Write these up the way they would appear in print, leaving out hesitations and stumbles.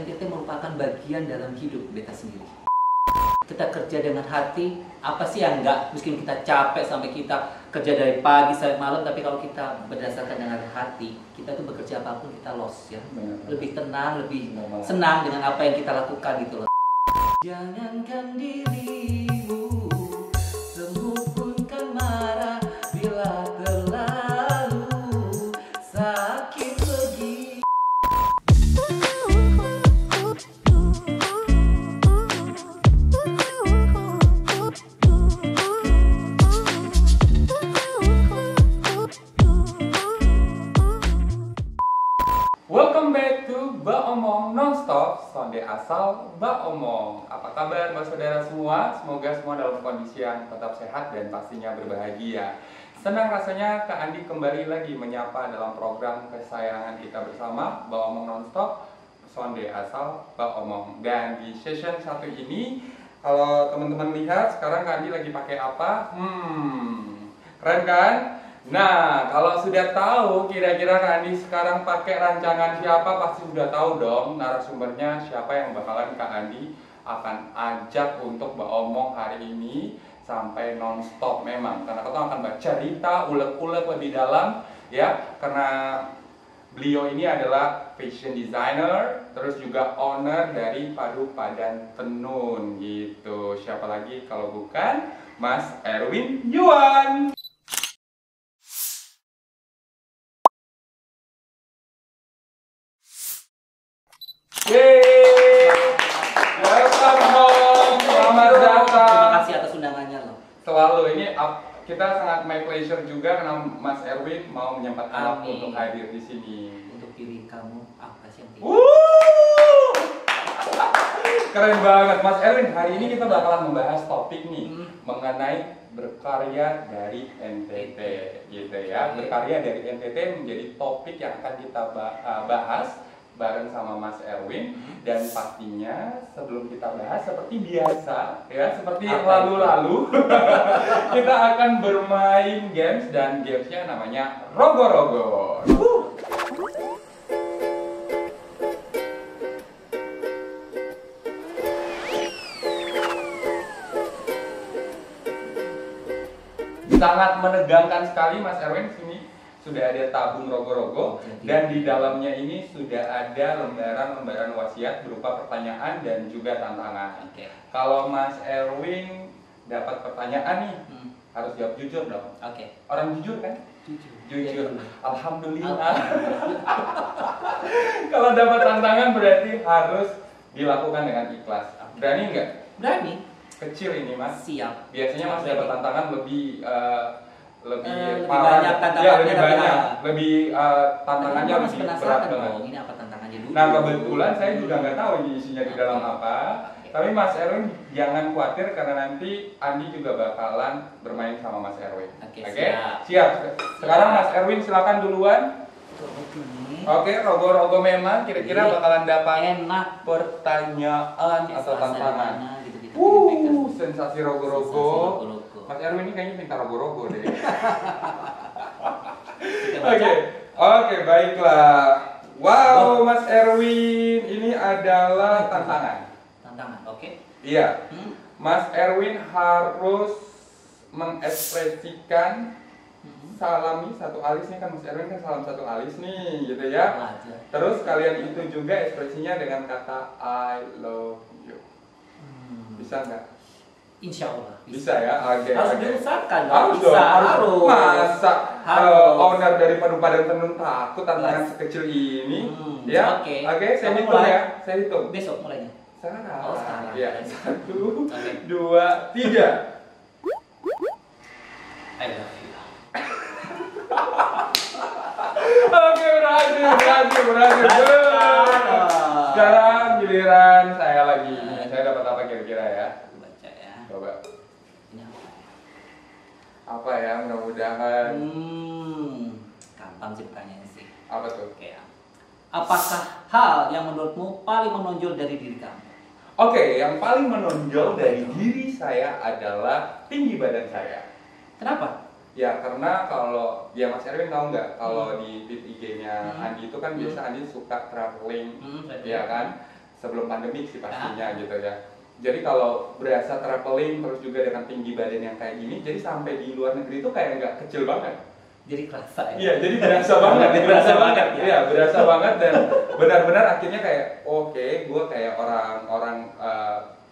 NTT merupakan bagian dalam hidup beta sendiri. Kita kerja dengan hati, apa sih yang enggak? Meskipun kita capek sampai kita kerja dari pagi sampai malam, tapi kalau kita berdasarkan dengan hati, kita tuh bekerja apapun kita loss ya. Lebih tenang, lebih senang dengan apa yang kita lakukan gitu loh. Jangankan dirimu, sembuh pun kan marah bila terlalu sakit lagi. Welcome back to Ba Omong Nonstop, sonde asal Ba Omong. Apa kabar Mbak saudara semua? Semoga semua dalam kondisi yang tetap sehat dan pastinya berbahagia. Senang rasanya Kak Andi kembali lagi menyapa dalam program kesayangan kita bersama Ba Omong Nonstop, sonde asal Ba Omong. Dan di session satu ini, kalau teman-teman lihat sekarang Kak Andi lagi pakai apa? Keren kan? Nah, kalau sudah tahu kira-kira Kak Andi sekarang pakai rancangan siapa, pasti sudah tahu dong narasumbernya siapa yang bakalan Kak Andi akan ajak untuk Omong hari ini sampai nonstop memang. Karena kita akan baca cerita, ulek-ulek lebih dalam ya, karena beliau ini adalah fashion designer, terus juga owner dari Padu Padan Tenun gitu. Siapa lagi kalau bukan Mas Erwin Yuan. Welcome home, selamat datang. Terima kasih atas undangannya loh. Selalu ini kita sangat my pleasure juga karena Mas Erwin mau menyempatkan waktu Amin. untuk hadir di sini. Untuk diri kamu apa sih yang tinggi? Keren banget Mas Erwin. Hari ini kita bakalan membahas topik nih mengenai berkarya dari NTT gitu ya. Berkarya dari NTT menjadi topik yang akan kita bahas bareng sama Mas Erwin. Dan pastinya sebelum kita bahas seperti biasa ya, seperti yang lalu-lalu kita akan bermain games, dan gamesnya namanya Rogo-Rogo. Sangat menegangkan sekali Mas Erwin. Sini sudah ada tabung rogo-rogo dan di dalamnya ini sudah ada lembaran-lembaran wasiat berupa pertanyaan dan juga tantangan. Kalau Mas Erwin dapat pertanyaan nih, harus jawab jujur dong. Orang jujur kan? Jujur. Alhamdulillah. Kalau dapat tantangan berarti harus dilakukan dengan ikhlas. Berani nggak? Berani. Kecil ini Mas. Siap. Biasanya Mas dapat tantangan lebih lebih parah, banyak tantangannya, ya lebih banyak, tapi lebih tantangannya masih lebih penasaran berat banget. dong, ini apa tantangannya dulu. Nah kebetulan saya juga nggak tahu ini isinya di dalam apa. Tapi Mas Erwin jangan khawatir karena nanti Andi juga bakalan bermain sama Mas Erwin. Oke, Siap. Sekarang Mas Erwin silakan duluan. Oke, rogo-rogo memang kira-kira bakalan dapat enak pertanyaan atau tantangan. Sensasi rogo-rogo. Mas Erwin ini kayaknya minta rogo-rogo deh. Oke, baiklah. Wow, Mas Erwin, ini adalah tantangan. Oke. Iya. Mas Erwin harus mengekspresikan salami satu alis nih, kan Mas Erwin kan salam satu alis nih, gitu ya. Terus kalian itu juga ekspresinya dengan kata I love you. Bisa nggak? Insya Allah bisa ya. Oke. Harus diusahakan. Harus dong. Harus. Masa owner dari Padu Padan Tenun takut tantangan sekecil ini? Ya. Oke. Saya hitung ya. Saya hitung. Besok mulainya. Sekarang. Ya. 1, 2, 3. I love you. Oke, berhasil. Sekarang giliran saya lagi. Saya dapat apa kira-kira ya? Baca ya. Coba. Ini apa? Apa ya? Mudah-mudahan. Gampang sih pertanyaannya sih. Apa tuh? Apakah hal yang menurutmu paling menonjol dari diri kamu? Oke, yang paling menonjol dari diri saya adalah tinggi badan saya. Kenapa? Ya karena kalau ya Mas Erwin tahu nggak kalau di feed IG-nya Andi itu kan biasa Andi suka traveling, ya kan. sebelum pandemi sih pastinya gitu ya. Jadi kalau berasa traveling terus juga dengan tinggi badan yang kayak gini, jadi sampai di luar negeri itu kayak nggak kecil banget. Jadi kerasa ya. Iya, jadi berasa banget, Berasa banget, ya. Iya, berasa banget dan benar-benar akhirnya kayak oke, gue kayak orang-orang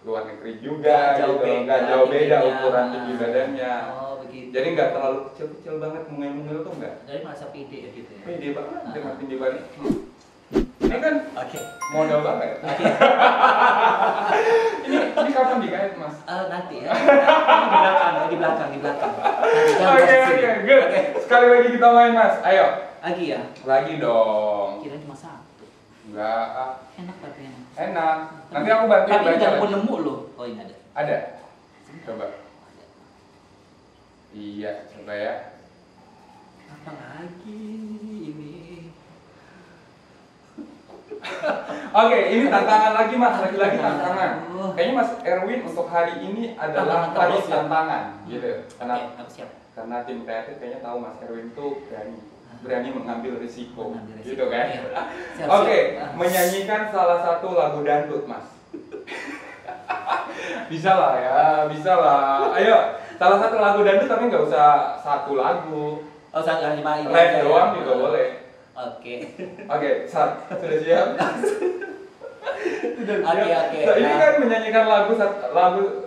luar negeri juga gitu, nggak jauh beda ukuran tinggi badannya. Oh begitu. Jadi nggak terlalu kecil-kecil banget, mungil-mungil tuh nggak. Jadi merasa pede ya gitu ya. Pede banget dengan tinggi badan. Ini kan Oke. modal banget. Oke. Ini kapan digait mas? Nanti ya. Di belakang. Nanti jangan Oke, kasih sini. good. Oke. Sekali lagi kita main mas, ayo. Lagi ya. Lagi dong. Kira cuma satu. Enggak, Enak tapi enak. enak. Nanti aku bantuin Tapi baca nggak lagi. nemu loh. Oh ini ada. Ada? Coba. Iya, coba ya. Apa lagi ini? Oke, ini tantangan lagi mas, lagi-lagi tantangan. Oh. Kayaknya mas Erwin untuk hari ini adalah Tantangan hari terus ya? tantangan, gitu. Karena Oke, aku siap. karena tim kreatif kayaknya tahu mas Erwin tuh berani mengambil risiko, Mengambil risiko, gitu kan? iya. Siap, Oke, siap. menyanyikan salah satu lagu dangdut mas. Bisa lah ya, bisa lah. Ayo, salah satu lagu dangdut tapi nggak usah satu lagu. Oh saya lima ini. Rap doang juga boleh. Oke. Oke, Sar, sudah siap? Oke. So, ini kan menyanyikan lagu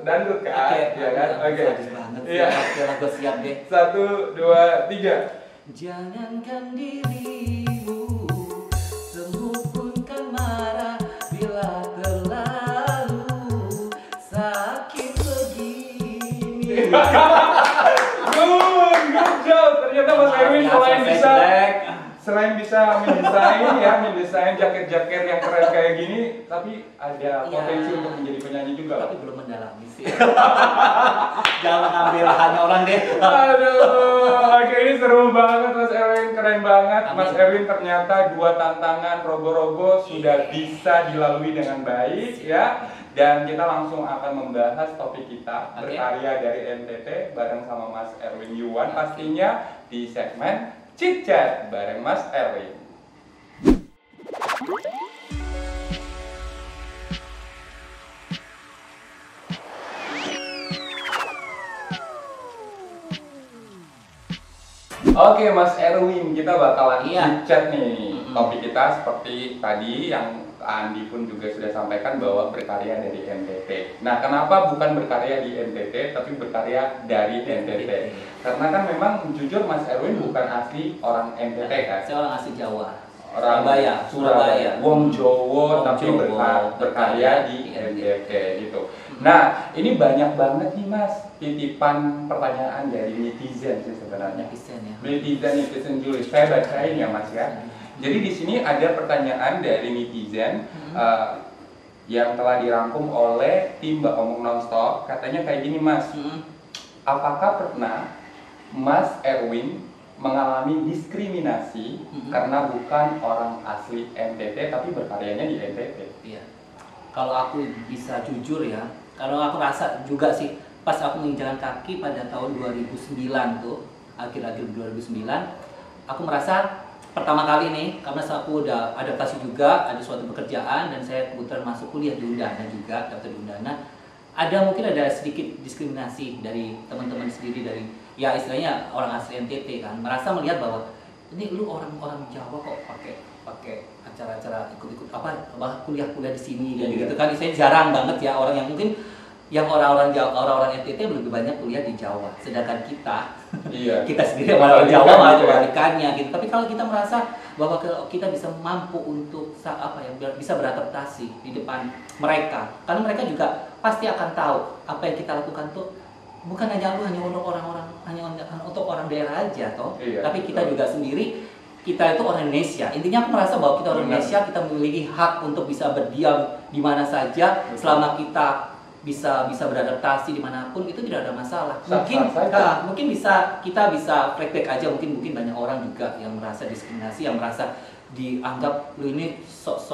dangdut kan? Oke. Iya kan? Oke. Sadis banget. Iya. Oke, lagu siap deh. 1, 2, 3. Jangankan dirimu, sembuh pun kan marah bila terlalu sakit begini. Good job. Ternyata Mas Erwin selain bisa mendesain jaket-jaket yang keren kayak gini, tapi ada potensi untuk menjadi penyanyi juga. Tapi belum mendalami sih. Jangan ambil hanya orang deh. Aduh, oke ini seru banget Mas Erwin, keren banget. Amin. Mas Erwin ternyata 2 tantangan rogo-rogo sudah bisa dilalui dengan baik ya. Dan kita langsung akan membahas topik kita berkarya dari NTT bareng sama Mas Erwin Yuwan pastinya di segmen Chit Chat bareng Mas Erwin. Oke Mas Erwin, kita bakalan chit chat nih. Topik kita seperti tadi yang Andi pun juga sudah sampaikan bahwa berkarya dari NTT. Nah, kenapa bukan berkarya di NTT tapi berkarya dari NTT? Karena kan memang jujur Mas Erwin bukan asli orang NTT kan? Saya orang asli Jawa. Orang Surabaya. Wong Jowo tapi berkarya di NTT gitu. Nah, ini banyak banget nih Mas titipan pertanyaan dari netizen sih sebenarnya. Netizen Julius. Saya bacain ya Mas ya. Jadi di sini ada pertanyaan dari netizen yang telah dirangkum oleh tim Mbak Omong Nonstop. Katanya kayak gini Mas, apakah pernah Mas Erwin mengalami diskriminasi karena bukan orang asli NTT tapi berkaryanya di NTT? Iya. Kalau aku bisa jujur ya, kalau aku rasa juga sih pas aku menginjakan kaki pada tahun 2009 tuh, akhir-akhir 2009, aku merasa pertama kali nih, karena aku udah adaptasi juga, ada suatu pekerjaan dan saya kebetulan masuk kuliah di Undana juga, daftar di Undana. Mungkin ada sedikit diskriminasi dari teman-teman sendiri dari ya istilahnya orang asli NTT kan, merasa melihat bahwa ini lu orang Jawa kok pakai acara-acara ikut-ikut kuliah-kuliah di sini gitu kan. Saya jarang banget ya orang yang mungkin yang orang-orang Jawa, orang-orang NTT lebih banyak kuliah di Jawa, sedangkan kita kita sendiri orang Jawa malah kebalikannya gitu. Tapi kalau kita merasa bahwa kita bisa mampu untuk bisa beradaptasi di depan mereka, karena mereka juga pasti akan tahu apa yang kita lakukan tuh bukan hanya untuk orang-orang, hanya untuk orang daerah aja toh, tapi kita juga sendiri. Kita itu orang Indonesia. Intinya aku merasa bahwa kita orang Indonesia, kita memiliki hak untuk bisa berdiam di mana saja selama kita bisa beradaptasi dimanapun, itu tidak ada masalah. Mungkin kita bisa flashback aja, mungkin banyak orang juga yang merasa diskriminasi, yang merasa dianggap lu ini sok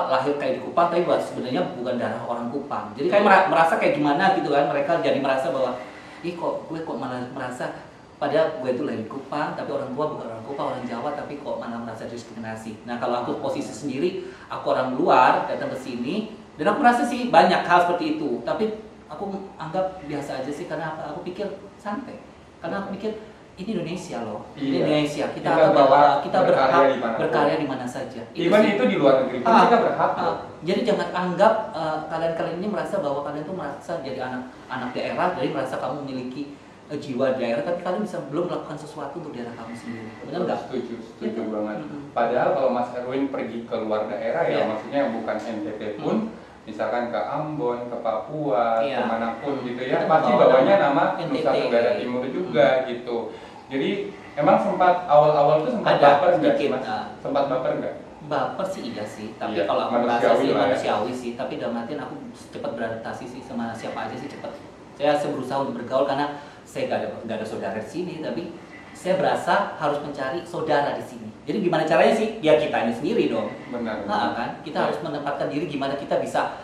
lahir kayak di Kupang tapi sebenarnya bukan darah orang Kupang. Jadi kayak merasa kayak gimana gitu kan, mereka jadi merasa bahwa kok malah merasa Padahal gue itu lahir di Kupang, tapi orang tua bukan orang Kupang, orang Jawa, tapi kok malah merasa diskriminasi. Nah kalau aku posisi sendiri, aku orang luar datang ke sini, dan aku merasa sih banyak hal seperti itu. Tapi aku anggap biasa aja sih, karena apa? Aku pikir santai. Karena aku pikir ini Indonesia loh, ini Indonesia. Kita akan bawa, kita berkarya di mana saja. Even itu di luar negeri pun kita berhak. Jadi jangan anggap kalian-kalian ini merasa bahwa kalian tuh merasa jadi anak daerah, jadi merasa kamu memiliki jiwa daerah, tapi kalian belum melakukan sesuatu untuk daerah kamu sendiri. Benar nggak? Setuju banget. Padahal kalau Mas Erwin pergi ke luar daerah ya, maksudnya bukan NTT pun, misalkan ke Ambon, ke Papua, kemanapun gitu ya, pasti bawanya nama Nusa Tenggara Timur juga gitu. Jadi emang sempat awal-awal tuh sempat baper nggak? Sempat baper nggak? Baper sih iya sih, tapi kalau aku merasa sih manusiawi sih, tapi dalam artian aku cepat beradaptasi sih sama siapa aja sih cepat. Saya berusaha untuk bergaul karena saya nggak ada saudara di sini, tapi saya berasa harus mencari saudara di sini. Jadi gimana caranya sih? Ya kita ini sendiri dong. Benar. Kan? Kita harus menempatkan diri gimana kita bisa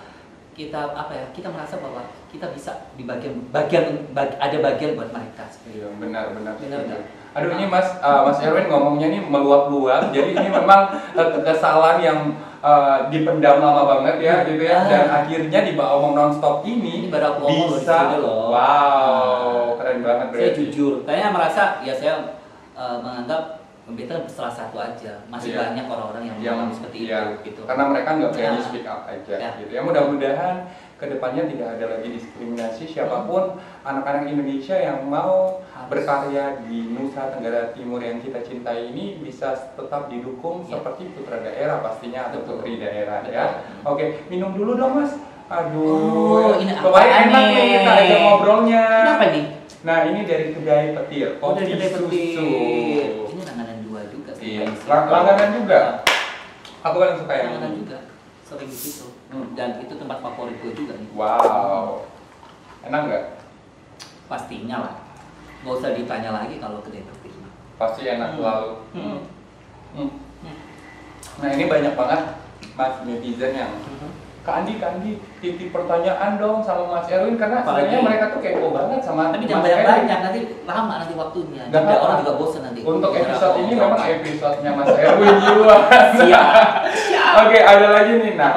kita merasa bahwa kita bisa di bagian ada bagian buat mereka. Iya benar. Aduh ini Mas Erwin ngomongnya nih meluap-luap, jadi ini memang kesalahan yang dipendam lama banget ya gitu ya, dan akhirnya di Mbak Omong Nonstop ini baru aku omong bisa loh. Wow, keren banget berarti. Saya jujur, kayaknya merasa ya saya menganggap Beta salah satu aja, masih banyak orang-orang yang mengalami seperti itu gitu. Karena mereka nggak berani speak up aja gitu ya. Mudah-mudahan kedepannya tidak ada lagi diskriminasi siapapun anak-anak Indonesia yang mau berkarya di Nusa Tenggara Timur yang kita cintai ini bisa tetap didukung seperti putra daerah pastinya atau putri daerah ya. Oke, minum dulu dong Mas. Aduh, ini kemarin enak nih kita aja ngobrolnya. Ini apa nih? Nah ini dari Kedai Petir, kopi susu. Ini langganan dua juga. Iya, langganan juga. Aku kan suka yang langganan juga, sering di situ. Dan itu tempat favorit gue juga nih. Wow, enak nggak? Pastinya lah. Nggak usah ditanya lagi kalau Kedai Petir. Pasti enak selalu. Nah ini banyak banget Mas netizen yang Kak Andi, titip pertanyaan dong sama Mas Erwin karena sebenarnya mereka tuh kepo banget sama tapi jangan banyak-banyak, nanti lama nanti waktunya. Dan orang juga bosan nanti. Untuk episode ini memang episodenya Mas Erwin juga. Siap. Oke, ada lagi nih. Nah,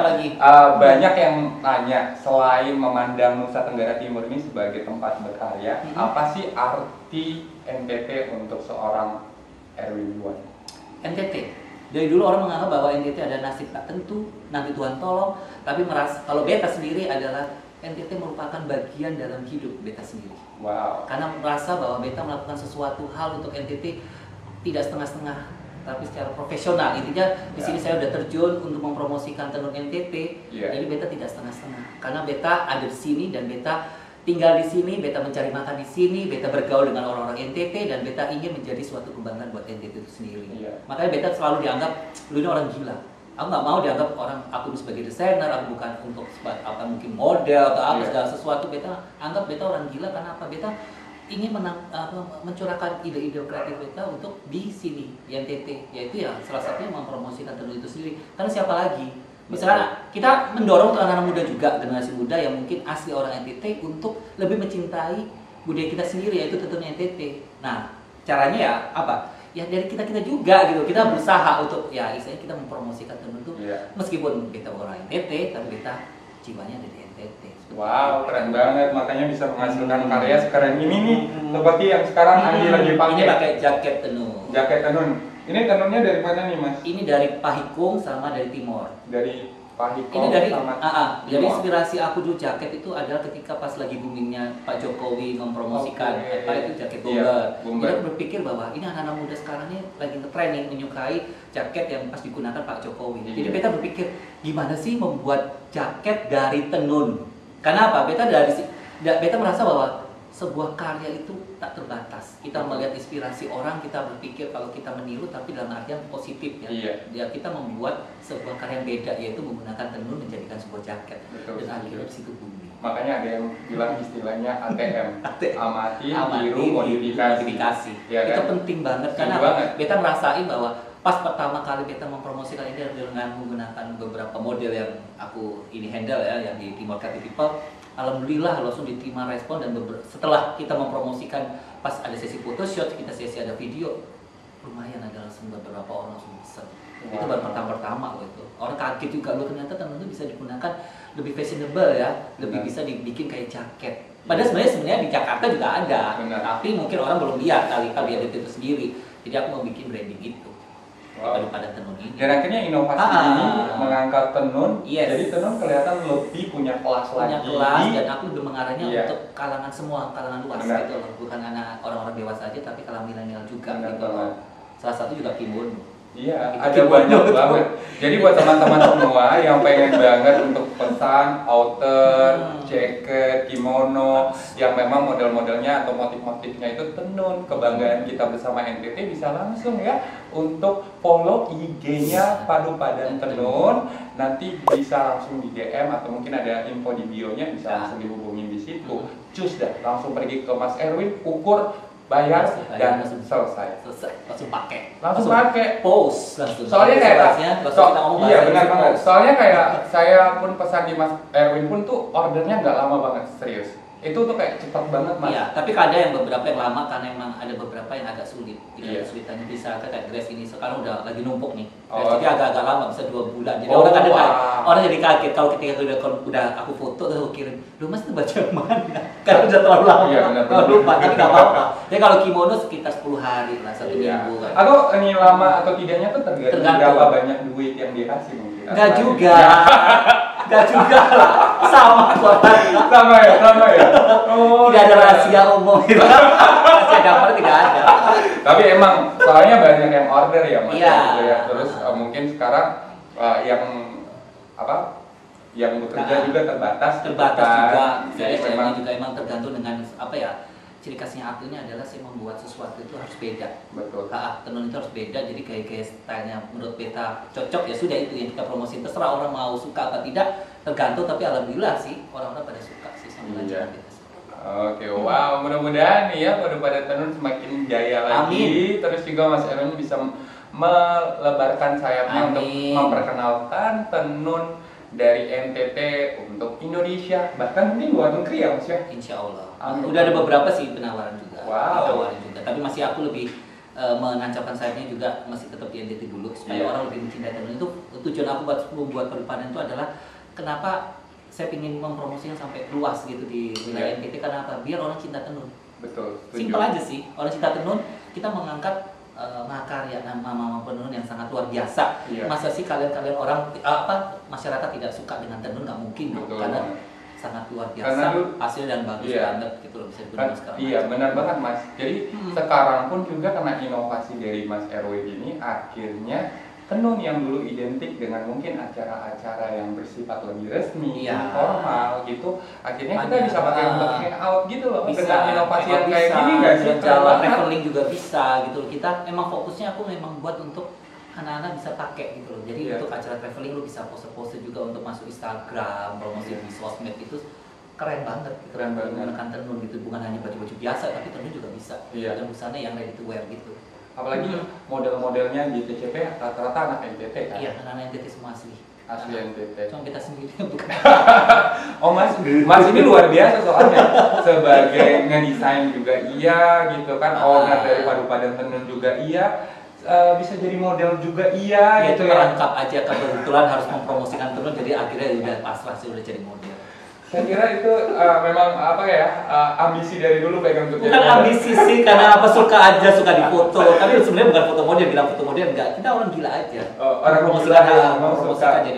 banyak yang tanya selain memandang Nusa Tenggara Timur ini sebagai tempat berkarya, apa sih arti NTT untuk seorang Erwin Yuan? NTT. Dari dulu orang menganggap bahwa NTT ada nasib tak tentu, nanti Tuhan tolong. Tapi merasa kalau Beta sendiri adalah NTT merupakan bagian dalam hidup Beta sendiri. Wow. Karena merasa bahwa Beta melakukan sesuatu hal untuk NTT tidak setengah-setengah, tapi secara profesional. Intinya di sini saya udah terjun untuk mempromosikan tenun NTT. Jadi Beta tidak setengah-setengah. Karena Beta ada di sini dan Beta tinggal di sini, Beta mencari makan di sini, Beta bergaul dengan orang-orang NTT, dan Beta ingin menjadi suatu kebanggaan buat NTT itu sendiri. Makanya Beta selalu dianggap, lu ini orang gila. Aku nggak mau dianggap aku sebagai desainer, aku bukan untuk mungkin model atau apa segala sesuatu. Beta anggap Beta orang gila karena apa? Beta ingin mencurahkan ide-ide kreatif Beta untuk di sini, di NTT, yaitu ya salah satunya mempromosikan tenun itu sendiri. Karena siapa lagi? Misalnya kita mendorong untuk anak-anak muda juga, generasi muda yang mungkin asli orang NTT untuk lebih mencintai budaya kita sendiri, yaitu tentunya NTT. Nah, caranya ya apa? Ya dari kita juga gitu. Kita berusaha untuk ya istilahnya kita mempromosikan tenun itu meskipun kita orang NTT, tapi kita jiwanya dari NTT. Wow, keren banget. Makanya bisa menghasilkan karya sekeren ini nih. Seperti yang sekarang Andi lagi pakai. Ini pakai jaket tenun. Jaket tenun. Ini tenunnya dari mana nih Mas? Ini dari Pahikung sama dari Timor. Dari Pahikung ini dari sama jadi inspirasi aku dulu jaket itu adalah ketika pas lagi boomingnya Pak Jokowi mempromosikan itu jaket bomber. Jadi aku berpikir bahwa ini anak-anak muda sekarang ini lagi nge-trending menyukai jaket yang pas digunakan Pak Jokowi. Jadi Beta berpikir gimana sih membuat jaket dari tenun? Karena apa? Beta merasa bahwa sebuah karya itu tak terbatas. Kita melihat inspirasi orang, kita berpikir kalau kita meniru tapi dalam artian positif ya. Ya kita membuat sebuah karya yang beda, yaitu menggunakan tenun menjadikan sebuah jaket. Dan akhirnya di situ booming. Makanya ada yang bilang istilahnya ATM, amati, tiru, modifikasi. Ya, itu penting banget karena Beta merasain bahwa pas pertama kali Beta mempromosikan ini dengan menggunakan beberapa model yang aku handle ya, yang di Timor Creative People. alhamdulillah langsung diterima respon dan setelah kita mempromosikan pas ada sesi foto shoot, kita sesi ada video, lumayan ada langsung beberapa orang langsung bisa. Itu baru pertama loh itu. Orang kaget juga loh, ternyata tenun itu bisa digunakan lebih fashionable ya, lebih bisa dibikin kayak jaket. Padahal sebenarnya di Jakarta juga ada, tapi mungkin orang belum lihat kali itu sendiri. Jadi aku mau bikin branding itu daripada tenun ini. Dan akhirnya inovasi ini mengangkat tenun, jadi tenun kelihatan lebih punya kelas lagi. Punya kelas, dan aku lebih mengarahnya untuk kalangan semua, kalangan luas gitu loh. Bukan anak orang-orang dewasa aja, tapi kalangan milenial juga gitu loh. Salah satu juga kimono. Iya, ada banyak banget. Jadi buat teman-teman semua yang pengen banget untuk pesan outer, jaket, kimono, yang memang model-modelnya atau motif-motifnya itu tenun, kebanggaan kita bersama NTT, bisa langsung ya untuk follow IG-nya Padu Padan Tenun. Nanti bisa langsung di DM atau mungkin ada info di bio-nya, bisa langsung dihubungin di situ. Cus dah, langsung pergi ke Mas Erwin, ukur, bayar dan selesai. Langsung pakai. Langsung pakai. Post langsung. Soalnya kayak iya benar banget. Post. Soalnya kayak saya pun pesan di Mas Erwin pun tuh ordernya nggak lama banget, serius. Itu tuh kayak cepat banget Mas. Iya, tapi ada yang beberapa yang lama karena emang ada beberapa yang agak sulit. Kesulitannya bisa kayak dress ini sekarang udah lagi numpuk nih. Jadi agak-agak lama, bisa 2 bulan. Jadi orang jadi kaget kalau ketika udah aku foto terus aku kirim, "Loh Mas itu baca yang mana?" Karena udah terlalu lama. Iya, benar. Lupa, tapi enggak apa-apa. Jadi kalau kimono sekitar 10 hari lah, 1 minggu kan. Atau ini lama atau tidaknya tuh tergantung berapa banyak duit yang dikasih mungkin. Enggak juga. Enggak juga lah. Sama kok. Sama ya. Oh, tidak ada rahasia umum gitu. Rahasia dapur tidak ada. Tapi emang soalnya banyak yang order ya Mas. Iya. Gitu ya. Terus mungkin sekarang yang yang bekerja juga terbatas juga. Jadi memang juga emang tergantung dengan apa ya, ciri khasnya aku ini adalah saya membuat sesuatu itu harus beda. Betul. Tenun itu harus beda, jadi gaya-gaya stylenya menurut beta cocok, ya sudah itu yang kita promosi. Terserah orang mau suka atau tidak, tergantung, tapi alhamdulillah sih orang-orang pada suka sih sama rancangan beta. Oke, wow, mudah-mudahan nih ya pada tenun semakin jaya lagi. Amin. Terus juga Mas Erwin bisa melebarkan sayapnya untuk memperkenalkan tenun dari NTT untuk Indonesia, bahkan mungkin luar negeri ya Mas ya? Insya Allah. Udah ada beberapa sih penawaran juga. Wow. Juga. Tapi masih aku lebih menancapkan sayapnya juga masih tetap di NTT dulu supaya orang lebih mencintai tenun. Itu tujuan aku buat membuat Padu Padan itu adalah kenapa saya ingin mempromosikan sampai luas gitu di wilayah NTT, karena apa? Biar orang cinta tenun. Betul. Simpel aja sih. Orang cinta tenun, kita mengangkat mahakarya mama penenun yang sangat luar biasa. Masa sih kalian orang masyarakat tidak suka dengan tenun? Nggak mungkin dong, karena sangat luar biasa hasil dan bagus banget gitu loh, bisa digunakan sekarang. Iya, benar banget Mas. Jadi sekarang pun juga karena inovasi dari Mas Erwin ini, akhirnya tenun yang dulu identik dengan mungkin acara-acara yang bersifat lebih resmi, formal gitu, akhirnya kita bisa pakai untuk hangout gitu loh. Dengan inovasi yang kayak gini nggak sih? Jalan traveling juga bisa gitu loh. Kita emang fokusnya aku memang buat untuk anak-anak bisa pakai gitu loh. Jadi untuk acara traveling lu bisa pose-pose juga untuk masuk Instagram, promosi di sosmed, itu keren banget. Keren banget. Menggunakan tenun gitu, bukan hanya baju-baju biasa, tapi tenun juga bisa. Dan busana yang ready to wear gitu. Apalagi model-modelnya di TCP rata-rata anak NTT kan? Iya, anak NTT semua asli. Asli NTT. Cuma kita sendiri yang bukan. Oh Mas ini luar biasa soalnya. Sebagai ngedesain juga iya gitu kan, owner dari Padu Padan Tenun juga iya. Bisa jadi model juga iya gitu ya. Lengkap aja, kebetulan harus mempromosikan tenun, jadi akhirnya udah pasrah sih, udah jadi model. Saya kira itu memang ambisi dari dulu pegang untuk bukan ambisi sih, karena suka aja, suka difoto. Tapi sebenarnya bukan foto model, bilang foto model enggak, kita orang gila aja. Orang mempromosikan jadi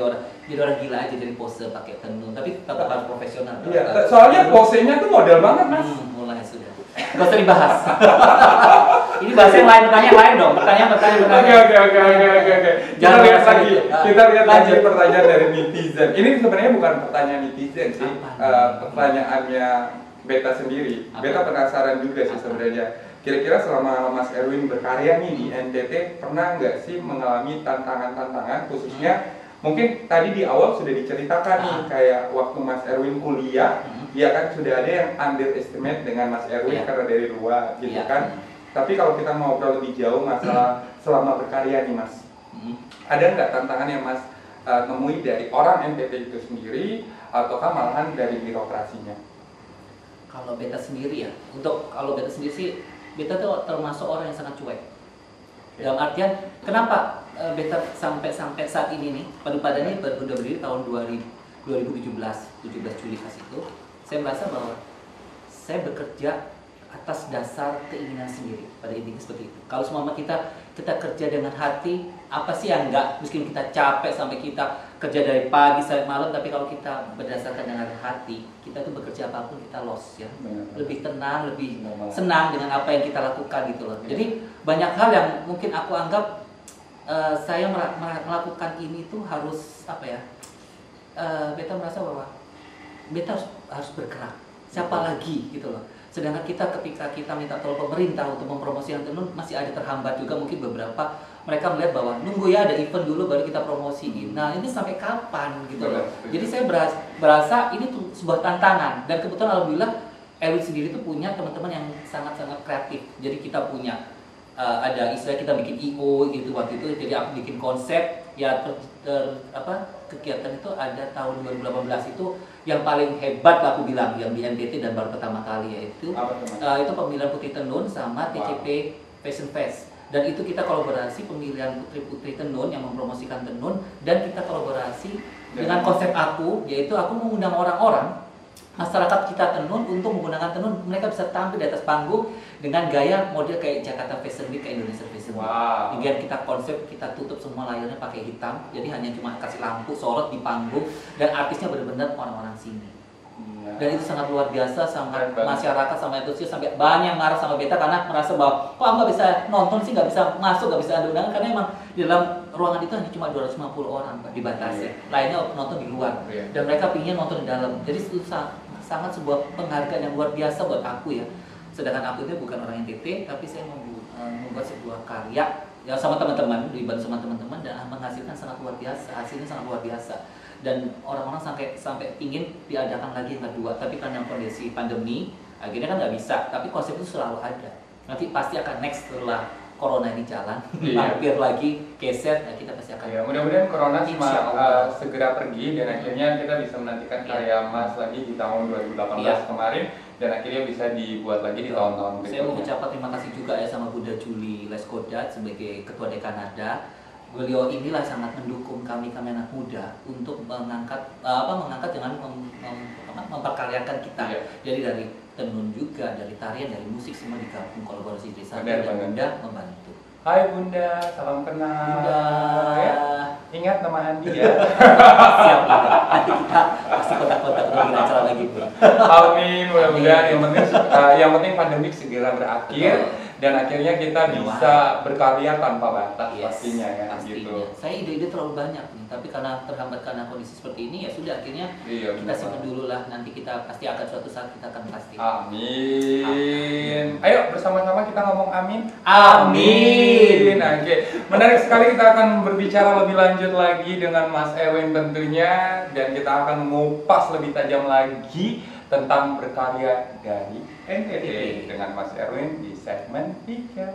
orang gila aja, jadi pose pakai tenun, tapi tetap harus profesional. Iya, soalnya posenya tuh model banget Mas. Mulai sudah. Gak usah dibahas. Ini bahas yang lain, pertanyaan lain dong. Pertanyaan. Oke. Kita lihat lagi pertanyaan dari netizen. Ini sebenarnya bukan pertanyaan netizen sih. Pertanyaannya Beta sendiri. Beta penasaran juga sih sebenarnya. Kira-kira selama Mas Erwin berkarya nih di NTT, pernah nggak sih mengalami tantangan-tantangan khususnya? Mungkin tadi di awal sudah diceritakan nih, kayak waktu Mas Erwin kuliah, ya kan sudah ada yang underestimate dengan Mas Erwin karena dari luar gitu kan. Tapi kalau kita ngobrol lebih jauh masalah selama berkarya nih Mas, ada nggak tantangan yang Mas temui dari orang NTT itu sendiri ataukah malahan dari birokrasinya? Kalau beta sendiri ya, kalau beta sendiri sih, beta tuh termasuk orang yang sangat cuek. Dalam artian, kenapa beta sampai saat ini nih, pada ini udah berdiri tahun 2017 Juli pas itu, saya merasa bahwa saya bekerja atas dasar keinginan sendiri, pada intinya seperti itu. Kalau semua kita kerja dengan hati, apa sih yang enggak mungkin kita capek sampai kita kerja dari pagi sampai malam, tapi kalau kita berdasarkan dengan hati, kita tuh bekerja apapun kita loss ya. Lebih tenang, lebih senang dengan apa yang kita lakukan gitu loh. Jadi banyak hal yang mungkin aku anggap saya melakukan ini tuh harus apa ya? Beta merasa bahwa beta harus bergerak. Siapa lagi gitu loh. Sedangkan ketika kita minta tolong pemerintah untuk mempromosikan tenun, masih ada terhambat juga, mungkin beberapa mereka melihat bahwa nunggu ya ada event dulu baru kita promosiin. Nah ini sampai kapan gitu loh. Jadi saya berasa ini tuh sebuah tantangan, dan kebetulan alhamdulillah Erwin sendiri tuh punya teman-teman yang sangat-sangat kreatif. Jadi kita punya ada istilah kita bikin IO gitu waktu itu, jadi aku bikin konsep ya kegiatan itu ada tahun 2018 itu yang paling hebat lah aku bilang yang di NTT dan baru pertama kali yaitu itu pemilihan putri tenun sama TCP Fashion Fest, dan itu kita kolaborasi pemilihan putri-putri tenun yang mempromosikan tenun, dan kita kolaborasi dengan konsep aku, yaitu aku mengundang orang-orang masyarakat kita tenun untuk menggunakan tenun, mereka bisa tampil di atas panggung dengan gaya model kayak Jakarta Fashion Week, kayak Indonesia Fashion Week. Kemudian kita konsep, kita tutup semua layarnya pakai hitam, jadi hanya cuma kasih lampu sorot di panggung, dan artisnya benar-benar orang-orang sini. Dan itu sangat luar biasa, sangat masyarakat sama antusias, sampai banyak marah sama beta karena merasa bahwa kok nggak bisa nonton sih, nggak bisa masuk, nggak bisa ada undangan, karena emang di dalam ruangan itu hanya cuma 250 orang dibatasi, lainnya nonton di luar, dan mereka pingin nonton di dalam. Jadi itu sangat sebuah penghargaan yang luar biasa buat aku ya. Sedangkan aku itu bukan orang NTT, tapi saya membuat sebuah karya ya sama teman-teman, dibantu sama teman-teman, dan menghasilkan sangat luar biasa, hasilnya sangat luar biasa. Dan orang-orang sampai pingin diadakan lagi yang kedua, tapi karena kondisi pandemi akhirnya kan nggak bisa. Tapi konsep itu selalu ada, nanti pasti akan next setelah corona ini jalan, mampir lagi, geser, nah kita pasti akan. Ya, mudah-mudahan corona segera pergi, dan akhirnya kita bisa menantikan karya Mas lagi di tahun 2018 kemarin, dan akhirnya bisa dibuat lagi di tahun-tahun berikutnya. Saya mau mengucapkan terima kasih juga ya sama Bunda Julie Leskodat sebagai Ketua Dekanada. Beliau inilah sangat mendukung kami anak muda untuk mengangkat dengan memperkaryakan kita. Jadi dari tenun juga, dari tarian, dari musik, semua digabung kolaborasi dari sana, dan Bunda membantu. Hai Bunda, salam kenal. Bunda, ya. Ingat nama Andi ya. Siap Bunda. Nanti kita pasti kontak-kontak untuk bikin acara lagi Bunda. Amin, mudah-mudahan yang penting pandemik segera berakhir. Dan akhirnya kita bisa berkarya tanpa batas pastinya ya. Gitu. Saya ide-ide terlalu banyak nih, tapi karena terhambat karena kondisi seperti ini ya sudah, akhirnya kita simpan dulu lah, nanti kita pasti akan suatu saat kita akan pasti. Amin. Ayo bersama-sama kita ngomong amin. Amin. Nah, oke. Menarik sekali, kita akan berbicara lebih lanjut lagi dengan Mas Erwin tentunya, dan kita akan mengupas lebih tajam lagi tentang berkarya dari NTT dengan Mas Erwin di segmen 3.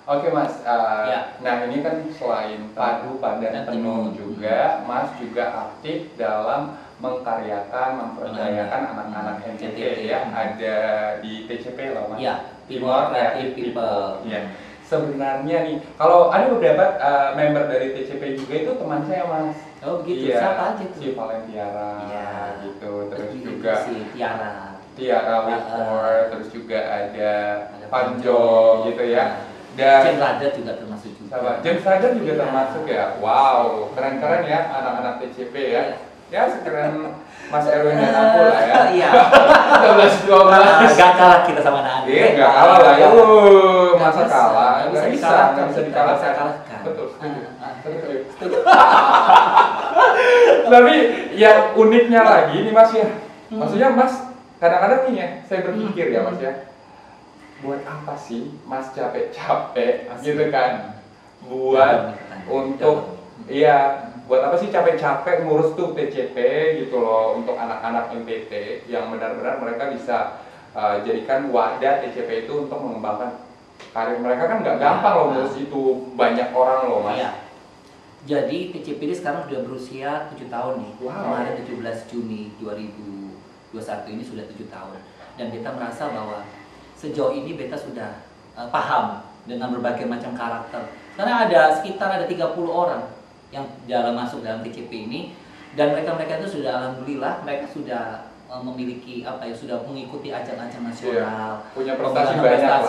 Oke Mas, nah ini kan selain padu padan tenun juga, Mas juga aktif dalam mengkaryakan, memperdayakan anak-anak NTT ya, ada di TCP loh Mas. Ya, Timor Creative People. Ya. Sebenarnya nih, kalau ada beberapa member dari TCP juga itu teman saya Mas. Oh begitu, siapa aja tuh? Si Valentiara, gitu, terus juga si Tiara Whitmore, terus juga ada Panjo gitu ya. Dan James Radar juga termasuk juga. James Radar juga termasuk ya. Wow, keren-keren ya anak-anak TCP ya. Ya sekeren Mas Erwin dan aku lah ya. Iya. 12-12. Gak kalah kita sama anak. Iya, gak kalah lah ya. Masa kalah? Gak bisa dikalahkan. Betul. Tapi yang uniknya lagi nih Mas ya, maksudnya Mas kadang-kadang nih ya, saya berpikir ya Mas ya, buat apa sih Mas capek-capek gitu kan, buat untuk buat apa sih capek-capek ngurus tuh TCP gitu loh, untuk anak-anak MPT yang benar-benar mereka bisa jadikan wadah TCP itu untuk mengembangkan karir mereka, kan nggak gampang loh ngurus itu banyak orang loh Mas. Jadi TCP ini sekarang sudah berusia 7 tahun nih. Wow. Kemarin 17 Juni 2021 ini sudah 7 tahun. Dan beta merasa bahwa sejauh ini beta sudah paham dengan berbagai macam karakter. Karena sekitar ada 30 orang yang masuk dalam TCP ini, dan mereka itu sudah alhamdulillah mereka sudah memiliki sudah mengikuti ajang-ajang nasional, punya prestasi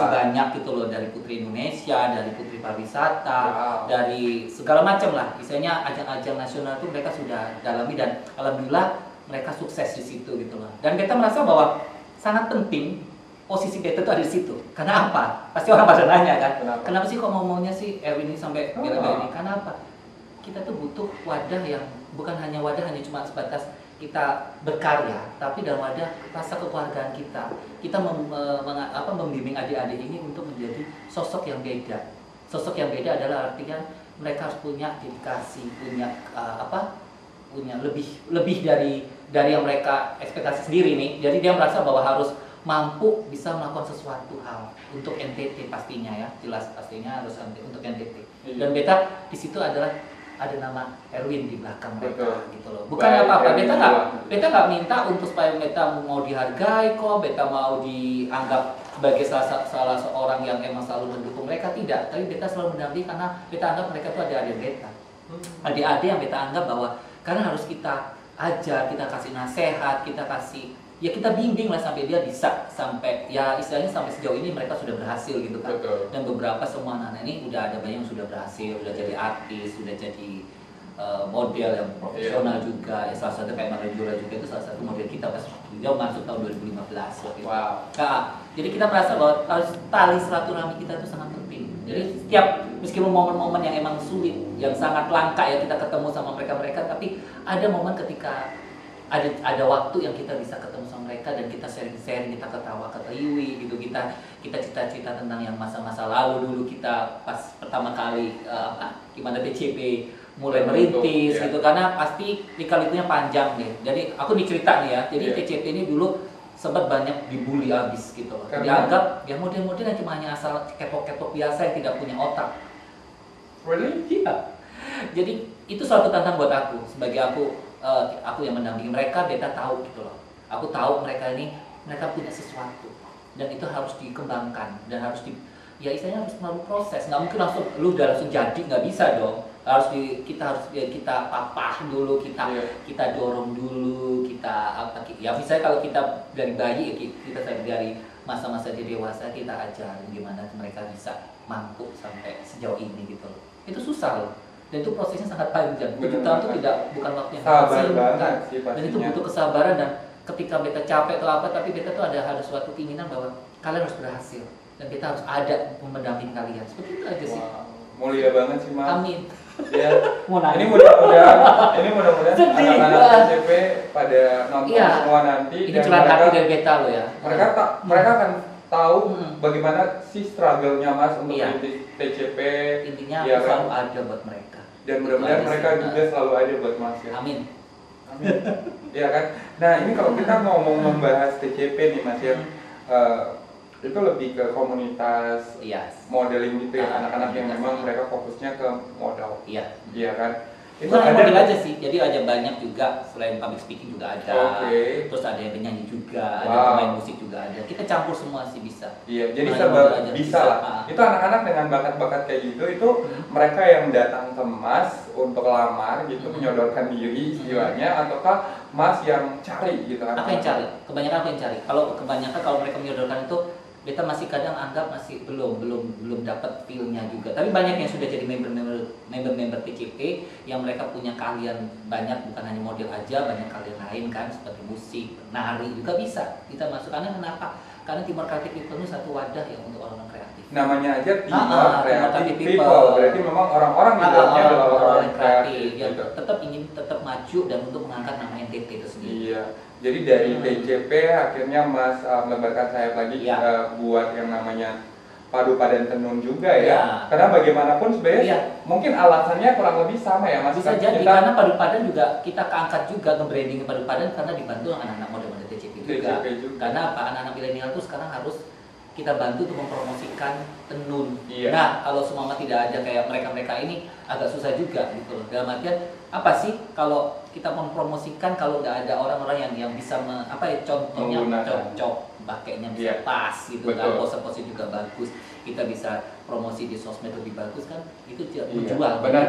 banyak gitu loh, dari Putri Indonesia, dari Putri Pariwisata, dari segala macam lah. Misalnya ajang-ajang nasional itu mereka sudah dalami dan alhamdulillah mereka sukses di situ gitu loh. Dan beta merasa bahwa sangat penting posisi beta itu ada di situ. Karena apa? Pasti orang pada nanya kan. Kenapa sih kok ngomongnya sih Erwin ini sampai bela-bela ini? Karena apa? Kita tuh butuh wadah yang bukan hanya cuma sebatas kita berkarya, tapi dalam wadah rasa kekeluargaan kita. Kita membimbing adik-adik ini untuk menjadi sosok yang beda. Sosok yang beda adalah artinya mereka harus punya dedikasi, punya lebih dari yang mereka ekspektasi sendiri nih. Jadi dia merasa bahwa harus mampu bisa melakukan sesuatu hal untuk NTT pastinya ya, jelas pastinya harus untuk NTT. Dan beta di situ adalah ada nama Erwin di belakang mereka gitu loh. Bukan apa-apa, beta nggak minta untuk supaya beta mau dihargai kok, beta mau dianggap sebagai salah seorang yang emang selalu mendukung mereka, tidak. Tapi beta selalu mendampingi karena beta anggap mereka itu adik-adik beta. Adik-adik yang beta anggap bahwa karena harus kita ajar, kita kasih nasihat, kita bimbing lah sampai dia bisa, sampai ya istilahnya sampai sejauh ini mereka sudah berhasil gitu kan. Betul. Dan beberapa semua anak-anak ini udah ada banyak yang sudah berhasil, sudah jadi artis, sudah jadi model yang profesional juga. Ya, salah satu kayak Maria Jura juga itu salah satu model kita pas dia masuk tahun 2015 waktu itu. Wow. Jadi kita merasa bahwa tali silaturahmi kita itu sangat penting. Jadi setiap meskipun momen-momen yang emang sulit, yang sangat langka ya kita ketemu sama mereka, tapi ada momen ketika ada waktu yang kita bisa ketemu sama mereka dan kita sharing-sharing, kita ketawa-ketawi gitu, kita cerita-cerita tentang yang masa-masa lalu dulu kita pas pertama kali gimana TCP mulai merintis gitu, karena pasti lika-likunya panjang deh. Jadi aku dicerita nih ya, jadi TCP ini dulu sempat banyak dibully abis gitu loh. Dianggap ya model-model yang cuma hanya asal ketok-ketok biasa yang tidak punya otak. Really? Iya. Jadi itu suatu tantangan buat aku, sebagai aku yang mendampingi mereka. Beta tahu gitu loh, aku tahu mereka punya sesuatu dan itu harus dikembangkan dan istilahnya harus melalui proses. Nggak mungkin lu udah langsung jadi, nggak bisa dong. Kita papah dulu, kita dorong dulu, misalnya kalau kita dari bayi, kita dari masa-masa dia dewasa, kita ajarin gimana mereka bisa mampu sampai sejauh ini gitu loh. Itu susah loh. Dan itu prosesnya sangat panjang. 7 tahun itu bukan waktu yang singkat. Dan itu butuh kesabaran, dan ketika beta capek atau apa, tapi beta tuh ada suatu keinginan bahwa kalian harus berhasil dan beta harus ada mendampingi kalian. Seperti itu aja sih. Wow. Mulia banget sih, Mas. Amin. Ya. Ini mudah-mudahan anak-anak TCP pada nonton semua nanti. Ini curhat hati dari beta lo ya. Mereka akan tahu bagaimana sih struggle-nya Mas untuk TCP. Intinya selalu ada buat mereka. Dan mudah-mudahan mereka juga selalu ada buat Mas ya. Amin. Iya kan. Nah ini kalau kita ngomong membahas TCP nih Mas ya, itu lebih ke komunitas modeling gitu ya, anak-anak yang memang mereka fokusnya ke modal. Iya kan. Itu bukan ada model aja sih, jadi ada banyak juga, selain public speaking juga ada. Terus ada yang penyanyi juga, ada pemain musik juga ada. Kita campur semua sih bisa. Iya, jadi serba bisa lah. Itu anak-anak dengan bakat-bakat kayak gitu, itu mereka yang datang ke Mas untuk lamar gitu, menyodorkan diri istilahnya, ataukah Mas yang cari gitu? Apa yang cari? Kebanyakan apa yang cari? Kalau mereka menyodorkan itu, beta masih kadang anggap masih belum dapat feel-nya juga. Tapi banyak yang sudah jadi member TCP yang mereka punya keahlian banyak, bukan hanya model aja, banyak keahlian lain kan, seperti musik, nari juga bisa kita masukkannya. Kenapa? Karena Timor Creative People itu satu wadah yang untuk orang kreatif. Namanya aja Timor Creative People. Berarti memang orang-orang di dalamnya adalah orang kreatif yang tetap maju dan untuk mengangkat nama NTT itu sendiri. Iya. Jadi dari TCP akhirnya Mas melebarkan sayap lagi buat yang namanya Padu Padan Tenun juga ya. Karena bagaimanapun sebenarnya mungkin alasannya kurang lebih sama ya Mas. Bisa jadi karena Padu Padan juga kita keangkat juga nge-branding Padu Padan karena dibantu anak-anak model-model TCP juga. Karena apa, anak-anak milenial tuh sekarang harus kita bantu untuk mempromosikan tenun. Iya. Nah, kalau semua tidak ada kayak mereka ini agak susah juga gitu loh. Dalam artian apa sih kalau kita mempromosikan kalau nggak ada orang-orang yang bisa contohnya menggunakan. cocok pakainya bisa Iya. pas gitu kan, Betul. pose-pose juga bagus, kita bisa promosi di sosmed lebih bagus kan, itu Iya, menjual. benar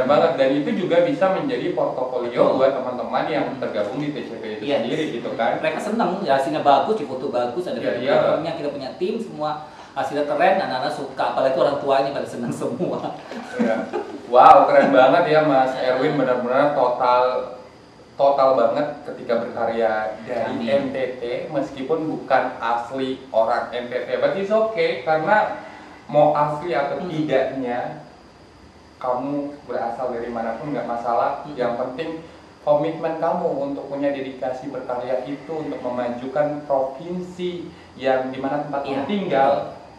banget, dan itu juga bisa menjadi portofolio Betul. buat teman-teman yang tergabung di TCP itu Yes. sendiri gitu kan. Mereka seneng, ya hasilnya bagus, di foto bagus, ada Iya, fotografernya, kita punya tim semua, hasilnya keren, anak-anak suka, apalagi orang tuanya pada seneng semua. Iya. Wow, keren banget ya Mas Erwin, benar-benar total banget ketika berkarya dari Amin. NTT meskipun bukan asli orang NTT. But it's okay karena mau asli atau tidaknya kamu berasal dari manapun nggak masalah. Yang penting komitmen kamu untuk punya dedikasi berkarya itu untuk memajukan provinsi yang dimana tempat kamu Iya, tinggal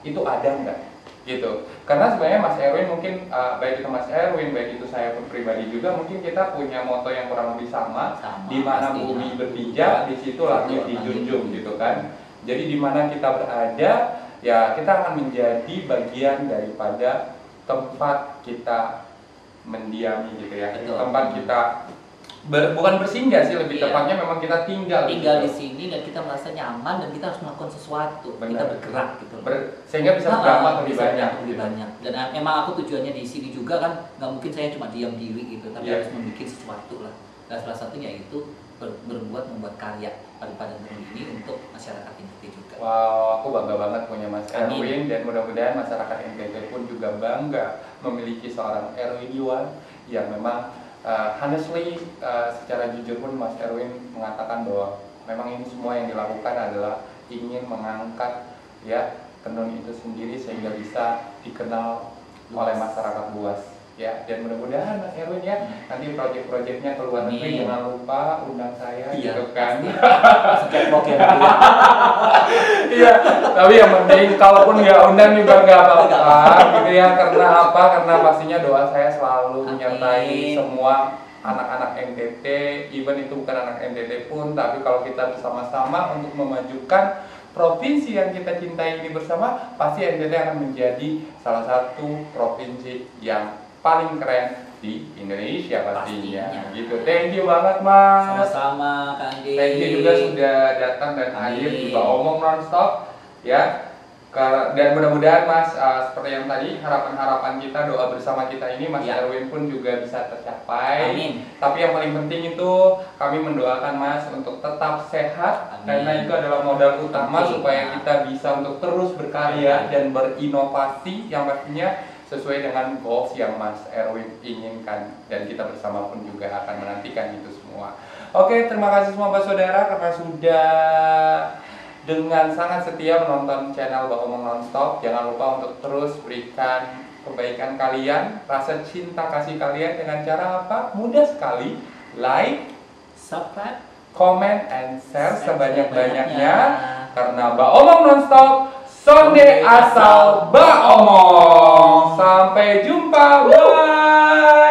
itu ada nggak gitu. Karena sebenarnya Mas Erwin mungkin baik itu Mas Erwin, baik itu saya pun pribadi juga mungkin kita punya moto yang kurang lebih sama, di mana pastinya. bumi berpijak, di situ langit dijunjung gitu kan. Jadi di mana kita berada, ya kita akan menjadi bagian daripada tempat kita mendiami gitu ya. Betul. Tempat kita bukan bersinggah sih, lebih Iya. tepatnya memang kita tinggal Di gitu. sini dan kita merasa nyaman dan kita harus melakukan sesuatu, Benar. kita bergerak gitu. Sehingga bisa berdampak lebih bisa banyak lebih gitu. banyak. Dan emang aku tujuannya di sini juga kan, nggak mungkin saya cuma diam diri gitu, tapi Iya. harus membuat sesuatu lah. Dan salah satunya itu membuat karya pada tenun ini untuk masyarakat NTT juga. Wow, aku bangga banget punya Mas Amin. Erwin, dan mudah-mudahan masyarakat NTT pun juga bangga memiliki seorang Erwin Iwan yang memang honestly, secara jujur pun Mas Erwin mengatakan bahwa memang ini semua yang dilakukan adalah ingin mengangkat ya tenun itu sendiri sehingga bisa dikenal oleh masyarakat luas ya. Dan mudah-mudahan Mas Erwin ya nanti proyek-proyeknya ke luar negeri Amin. jangan lupa undang saya gitu kan. Setiap program Iya, tapi yang penting kalaupun nggak undang juga nggak apa-apa gitu ya. Karena apa? Karena pastinya doa saya selalu menyertai Amin. semua anak-anak NTT, even itu bukan anak NTT pun, tapi kalau kita bersama-sama untuk memajukan provinsi yang kita cintai ini bersama, pasti NTT akan menjadi salah satu provinsi yang paling keren di Indonesia pastinya. Gitu. Thank you banget Mas. sama-sama Kang Andi. Thank you juga sudah datang dan hadir di Mbak Omong Nonstop ya. Dan mudah-mudahan Mas, seperti yang tadi harapan-harapan kita, doa bersama kita ini Mas Ya. Erwin pun juga bisa tercapai. Amin. Tapi yang paling penting itu kami mendoakan Mas untuk tetap sehat. Amin. Karena itu adalah modal utama Penting. supaya kita bisa untuk terus berkarya dan berinovasi yang pastinya sesuai dengan goals yang Mas Erwin inginkan, dan kita bersama pun juga akan menantikan itu semua. Oke, terima kasih semua Mbak Saudara karena sudah dengan sangat setia menonton channel Mbak Omong Nonstop. Jangan lupa untuk terus berikan kebaikan kalian, rasa cinta kasih kalian dengan cara apa? Mudah sekali, like, Subscribe, comment, and share sebanyak-banyaknya. sebanyak-banyaknya. Karena Mbak Omong Nonstop, sonde asal Mbak Omong. Sampai jumpa, bye.